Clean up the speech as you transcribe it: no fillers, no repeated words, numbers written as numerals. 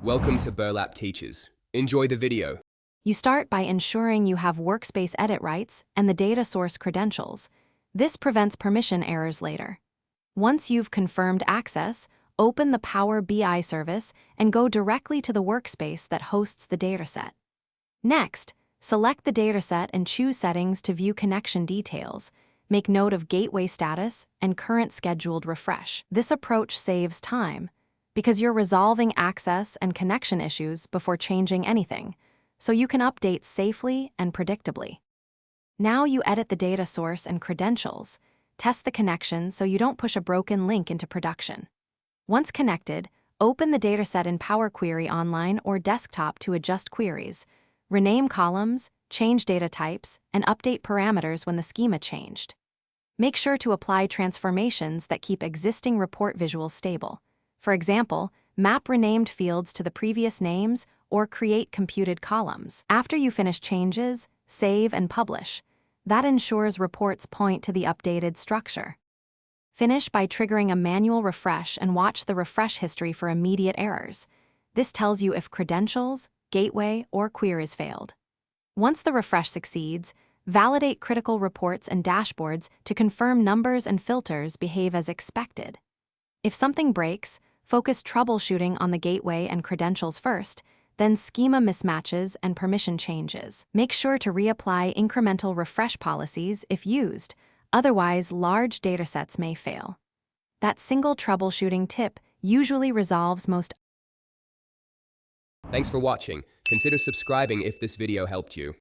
Welcome to Burlap Teachers. Enjoy the video. You start by ensuring you have workspace edit rights and the data source credentials. This prevents permission errors later. Once you've confirmed access, open the Power BI service and go directly to the workspace that hosts the dataset. Next, select the dataset and choose settings to view connection details. Make note of gateway status and current scheduled refresh. This approach saves time, because you're resolving access and connection issues before changing anything, so you can update safely and predictably. Now you edit the data source and credentials. Test the connection so you don't push a broken link into production. Once connected, open the dataset in Power Query online or desktop to adjust queries, rename columns, change data types, and update parameters when the schema changed. Make sure to apply transformations that keep existing report visuals stable. For example, map renamed fields to the previous names or create computed columns. After you finish changes, save and publish. That ensures reports point to the updated structure. Finish by triggering a manual refresh and watch the refresh history for immediate errors. This tells you if credentials, gateway, or queries failed. Once the refresh succeeds, validate critical reports and dashboards to confirm numbers and filters behave as expected. If something breaks, focus troubleshooting on the gateway and credentials first, then schema mismatches and permission changes. Make sure to reapply incremental refresh policies if used, otherwise large datasets may fail. That single troubleshooting tip usually resolves most. Thanks for watching. Consider subscribing if this video helped you.